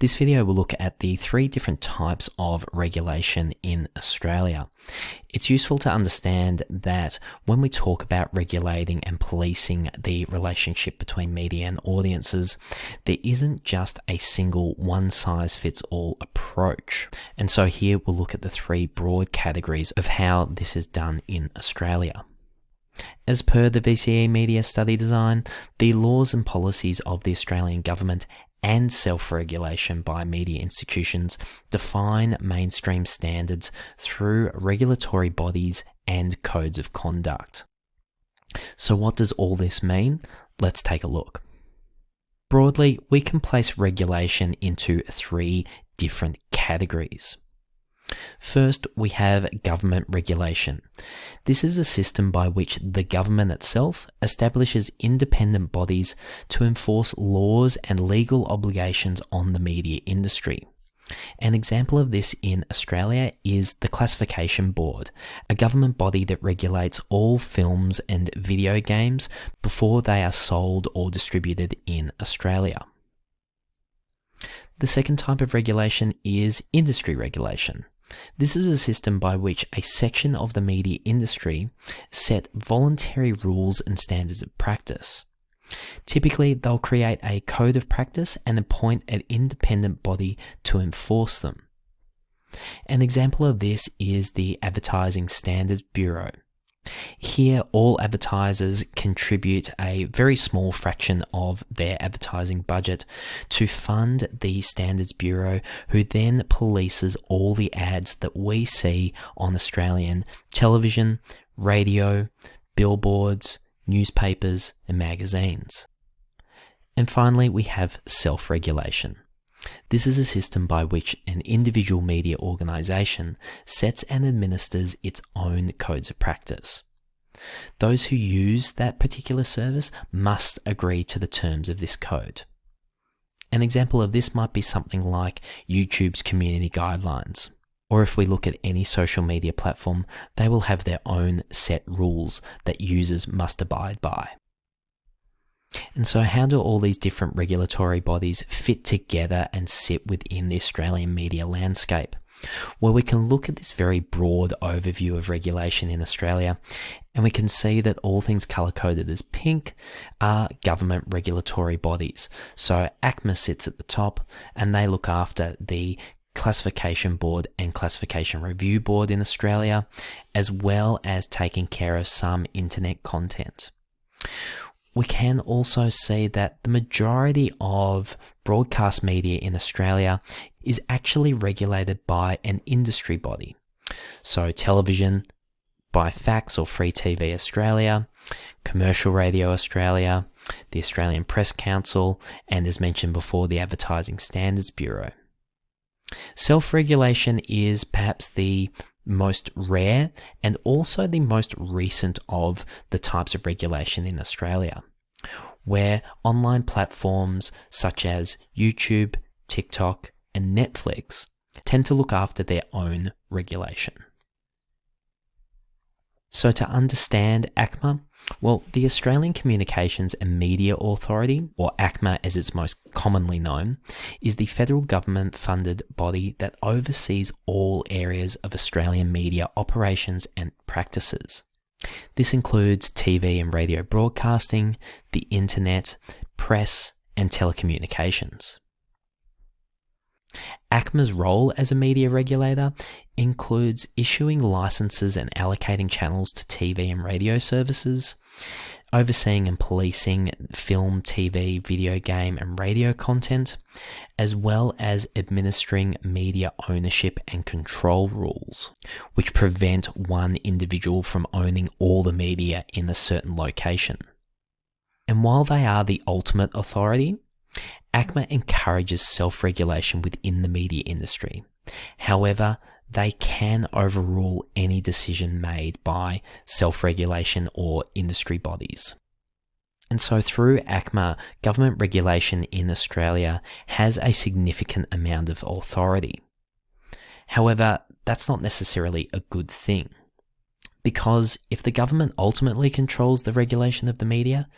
This video will look at the 3 different types of regulation in Australia. It's useful to understand that when we talk about regulating and policing the relationship between media and audiences, there isn't just a single one-size-fits-all approach. And so here we'll look at the 3 broad categories of how this is done in Australia. As per the VCE Media study design, the laws and policies of the Australian government and self-regulation by media institutions define mainstream standards through regulatory bodies and codes of conduct. So what does all this mean? Let's take a look. Broadly, we can place regulation into 3 different categories. First, we have government regulation. This is a system by which the government itself establishes independent bodies to enforce laws and legal obligations on the media industry. An example of this in Australia is the Classification Board, a government body that regulates all films and video games before they are sold or distributed in Australia. The second type of regulation is industry regulation. This is a system by which a section of the media industry set voluntary rules and standards of practice. Typically, they'll create a code of practice and appoint an independent body to enforce them. An example of this is the Advertising Standards Bureau. Here, all advertisers contribute a very small fraction of their advertising budget to fund the Standards Bureau, who then polices all the ads that we see on Australian television, radio, billboards, newspapers, and magazines. And finally, we have self-regulation. This is a system by which an individual media organisation sets and administers its own codes of practice. Those who use that particular service must agree to the terms of this code. An example of this might be something like YouTube's community guidelines. Or if we look at any social media platform, they will have their own set rules that users must abide by. And so how do all these different regulatory bodies fit together and sit within the Australian media landscape? Well, we can look at this very broad overview of regulation in Australia, and we can see that all things colour-coded as pink are government regulatory bodies. So ACMA sits at the top, and they look after the Classification Board and Classification Review Board in Australia, as well as taking care of some internet content. We can also see that the majority of broadcast media in Australia is actually regulated by an industry body. So television by Fax or Free TV Australia, Commercial Radio Australia, the Australian Press Council, and as mentioned before, the Advertising Standards Bureau. Self-regulation is perhaps the most rare and also the most recent of the types of regulation in Australia, where online platforms such as YouTube, TikTok, and Netflix tend to look after their own regulation. So to understand ACMA, well, the Australian Communications and Media Authority, or ACMA as it's most commonly known, is the federal government-funded body that oversees all areas of Australian media operations and practices. This includes TV and radio broadcasting, the internet, press, and telecommunications. ACMA's role as a media regulator includes issuing licenses and allocating channels to TV and radio services, overseeing and policing film, TV, video game, and radio content, as well as administering media ownership and control rules, which prevent one individual from owning all the media in a certain location. And while they are the ultimate authority, ACMA encourages self-regulation within the media industry. However, they can overrule any decision made by self-regulation or industry bodies. And so through ACMA, government regulation in Australia has a significant amount of authority. However, that's not necessarily a good thing, because if the government ultimately controls the regulation of the media,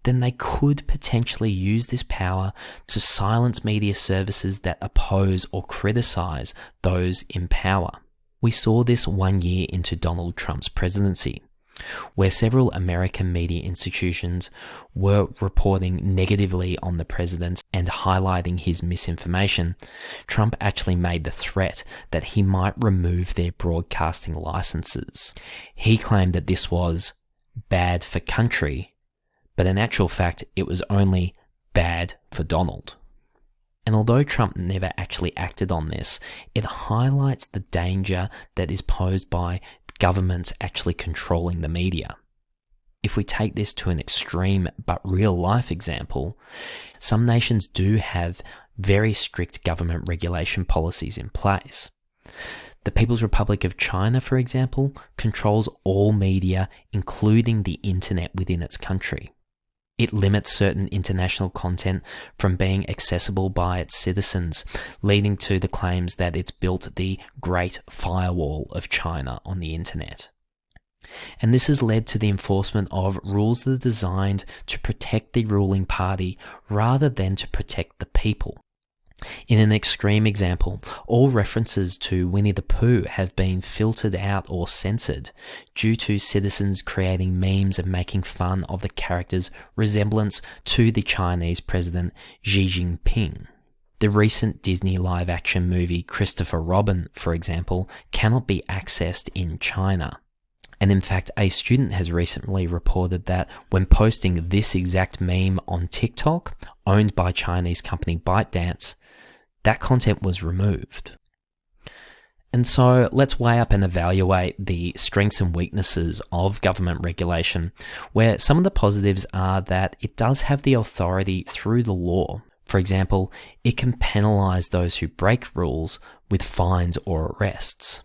then they could potentially use this power to silence media services that oppose or criticize those in power. We saw this 1 year into Donald Trump's presidency, where several American media institutions were reporting negatively on the president and highlighting his misinformation. Trump actually made the threat that he might remove their broadcasting licenses. He claimed that this was bad for country, but in actual fact, it was only bad for Donald. And although Trump never actually acted on this, it highlights the danger that is posed by governments actually controlling the media. If we take this to an extreme but real-life example, some nations do have very strict government regulation policies in place. The People's Republic of China, for example, controls all media, including the internet within its country. It limits certain international content from being accessible by its citizens, leading to the claims that it's built the Great Firewall of China on the internet. And this has led to the enforcement of rules that are designed to protect the ruling party rather than to protect the people. In an extreme example, all references to Winnie the Pooh have been filtered out or censored due to citizens creating memes and making fun of the character's resemblance to the Chinese president Xi Jinping. The recent Disney live-action movie Christopher Robin, for example, cannot be accessed in China. And in fact, a student has recently reported that when posting this exact meme on TikTok, owned by Chinese company ByteDance, that content was removed. And so let's weigh up and evaluate the strengths and weaknesses of government regulation, where some of the positives are that it does have the authority through the law. For example, it can penalize those who break rules with fines or arrests.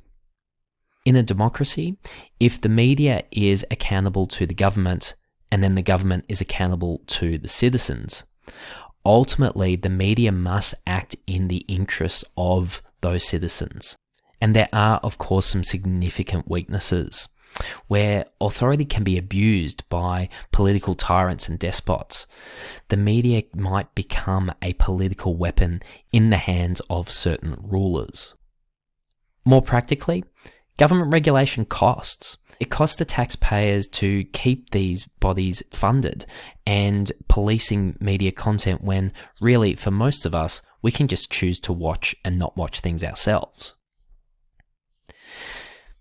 In a democracy, if the media is accountable to the government and then the government is accountable to the citizens, ultimately the media must act in the interests of those citizens. And there are, of course, some significant weaknesses where authority can be abused by political tyrants and despots. The media might become a political weapon in the hands of certain rulers. More practically, government regulation costs. It costs the taxpayers to keep these bodies funded and policing media content when really, for most of us, we can just choose to watch and not watch things ourselves.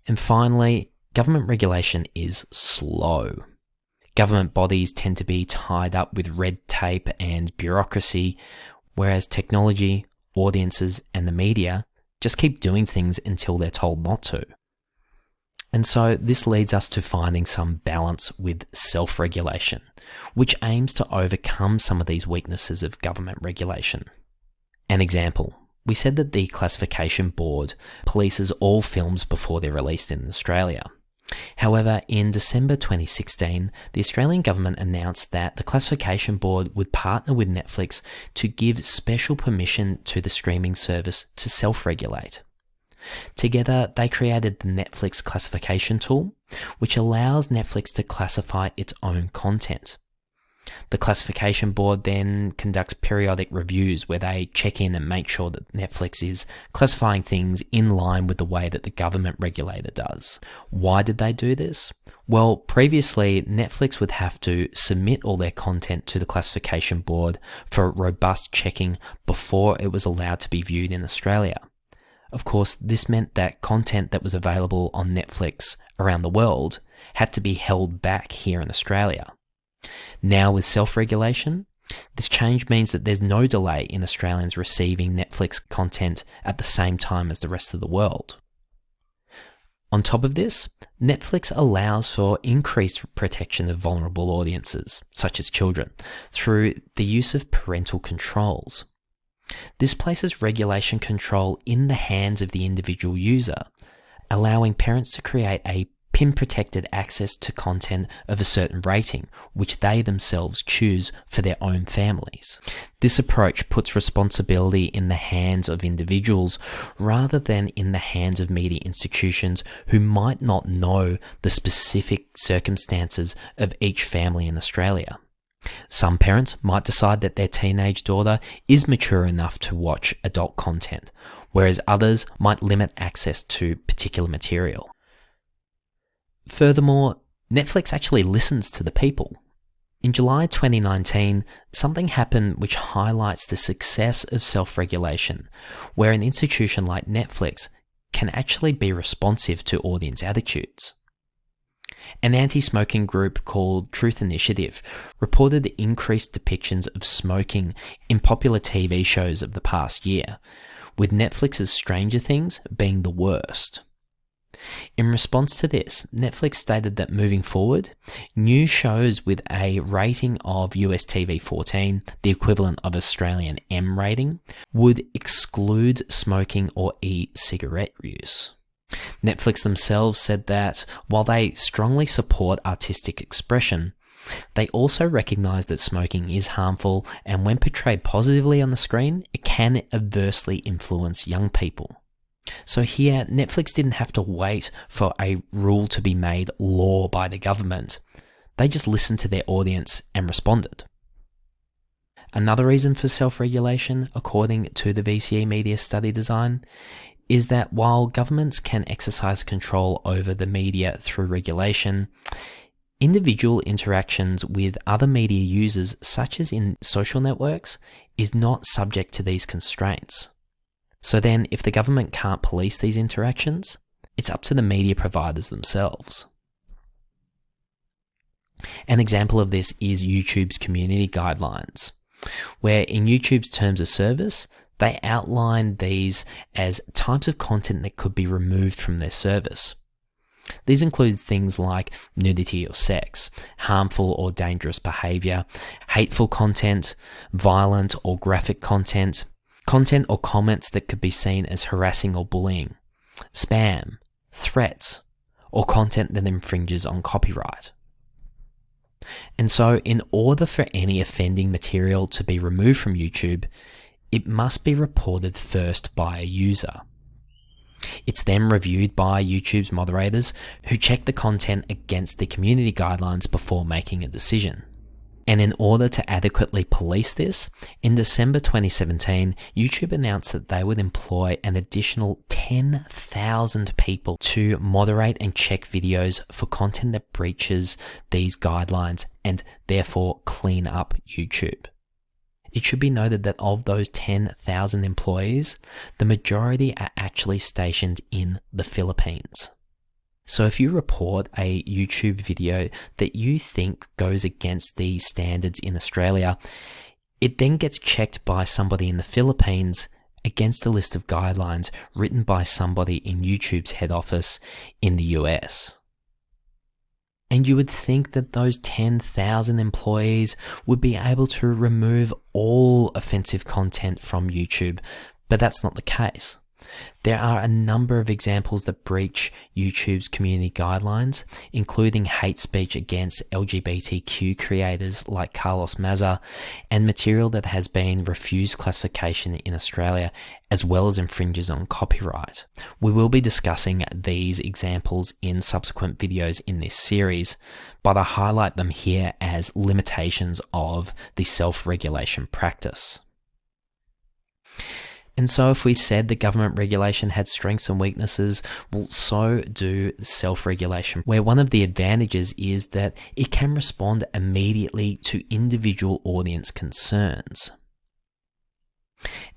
And finally, government regulation is slow. Government bodies tend to be tied up with red tape and bureaucracy, whereas technology, audiences, and the media just keep doing things until they're told not to. And so this leads us to finding some balance with self-regulation, which aims to overcome some of these weaknesses of government regulation. An example, we said that the Classification Board polices all films before they're released in Australia. However, in December 2016, the Australian government announced that the Classification Board would partner with Netflix to give special permission to the streaming service to self-regulate. Together, they created the Netflix classification tool, which allows Netflix to classify its own content. The Classification Board then conducts periodic reviews where they check in and make sure that Netflix is classifying things in line with the way that the government regulator does. Why did they do this? Well, previously, Netflix would have to submit all their content to the Classification Board for robust checking before it was allowed to be viewed in Australia. Of course, this meant that content that was available on Netflix around the world had to be held back here in Australia. Now with self-regulation, this change means that there's no delay in Australians receiving Netflix content at the same time as the rest of the world. On top of this, Netflix allows for increased protection of vulnerable audiences, such as children, through the use of parental controls. This places regulation control in the hands of the individual user, allowing parents to create a PIN-protected access to content of a certain rating, which they themselves choose for their own families. This approach puts responsibility in the hands of individuals rather than in the hands of media institutions who might not know the specific circumstances of each family in Australia. Some parents might decide that their teenage daughter is mature enough to watch adult content, whereas others might limit access to particular material. Furthermore, Netflix actually listens to the people. In July 2019, something happened which highlights the success of self-regulation, where an institution like Netflix can actually be responsive to audience attitudes. An anti-smoking group called Truth Initiative reported the increased depictions of smoking in popular TV shows of the past year, with Netflix's Stranger Things being the worst. In response to this, Netflix stated that moving forward, new shows with a rating of US TV 14, the equivalent of Australian M rating, would exclude smoking or e-cigarette use. Netflix themselves said that while they strongly support artistic expression, they also recognize that smoking is harmful, and when portrayed positively on the screen, it can adversely influence young people. So here, Netflix didn't have to wait for a rule to be made law by the government. They just listened to their audience and responded. Another reason for self-regulation, according to the VCE Media study design, is that while governments can exercise control over the media through regulation, individual interactions with other media users, such as in social networks, is not subject to these constraints. So then, if the government can't police these interactions, it's up to the media providers themselves. An example of this is YouTube's community guidelines, where in YouTube's terms of service, they outline these as types of content that could be removed from their service. These include things like nudity or sex, harmful or dangerous behavior, hateful content, violent or graphic content, content or comments that could be seen as harassing or bullying, spam, threats, or content that infringes on copyright. And so, in order for any offending material to be removed from YouTube, it must be reported first by a user. It's then reviewed by YouTube's moderators, who check the content against the community guidelines before making a decision. And in order to adequately police this, in December 2017, YouTube announced that they would employ an additional 10,000 people to moderate and check videos for content that breaches these guidelines and therefore clean up YouTube. It should be noted that of those 10,000 employees, the majority are actually stationed in the Philippines. So if you report a YouTube video that you think goes against the standards in Australia, it then gets checked by somebody in the Philippines against a list of guidelines written by somebody in YouTube's head office in the US. And you would think that those 10,000 employees would be able to remove all offensive content from YouTube, but that's not the case. There are a number of examples that breach YouTube's community guidelines, including hate speech against LGBTQ creators like Carlos Maza, and material that has been refused classification in Australia, as well as infringes on copyright. We will be discussing these examples in subsequent videos in this series, but I highlight them here as limitations of the self-regulation practice. And so if we said the government regulation had strengths and weaknesses, well, so do self-regulation, where one of the advantages is that it can respond immediately to individual audience concerns.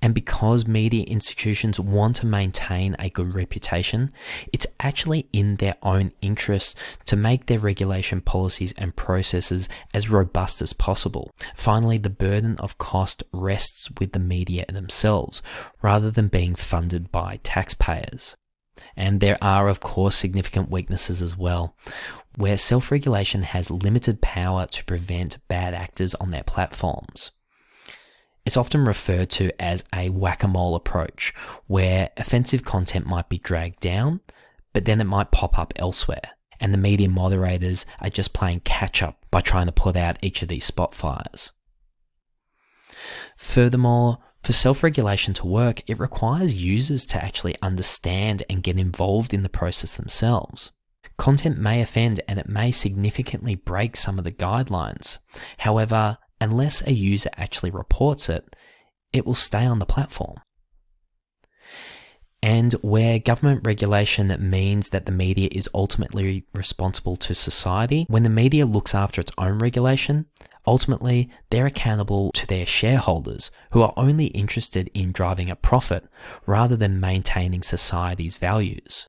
And because media institutions want to maintain a good reputation, it's actually in their own interests to make their regulation policies and processes as robust as possible. Finally, the burden of cost rests with the media themselves, rather than being funded by taxpayers. And there are, of course, significant weaknesses as well, where self-regulation has limited power to prevent bad actors on their platforms. It's often referred to as a whack-a-mole approach, where offensive content might be dragged down, but then it might pop up elsewhere, and the media moderators are just playing catch-up by trying to put out each of these spot fires. Furthermore, for self-regulation to work, it requires users to actually understand and get involved in the process themselves. Content may offend and it may significantly break some of the guidelines. However, unless a user actually reports it, it will stay on the platform. And where government regulation that means that the media is ultimately responsible to society, when the media looks after its own regulation, ultimately they're accountable to their shareholders who are only interested in driving a profit rather than maintaining society's values.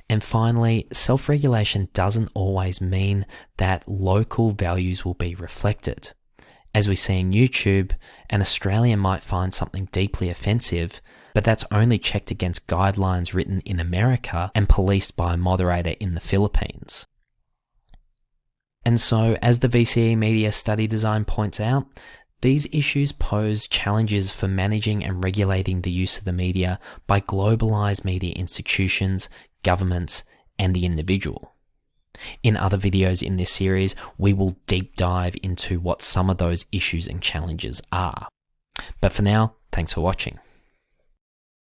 And finally, self-regulation doesn't always mean that local values will be reflected. As we see in YouTube, an Australian might find something deeply offensive, but that's only checked against guidelines written in America and policed by a moderator in the Philippines. And so, as the VCE Media study design points out, these issues pose challenges for managing and regulating the use of the media by globalized media institutions, governments, and the individual. In other videos in this series, we will deep dive into what some of those issues and challenges are. But for now, thanks for watching.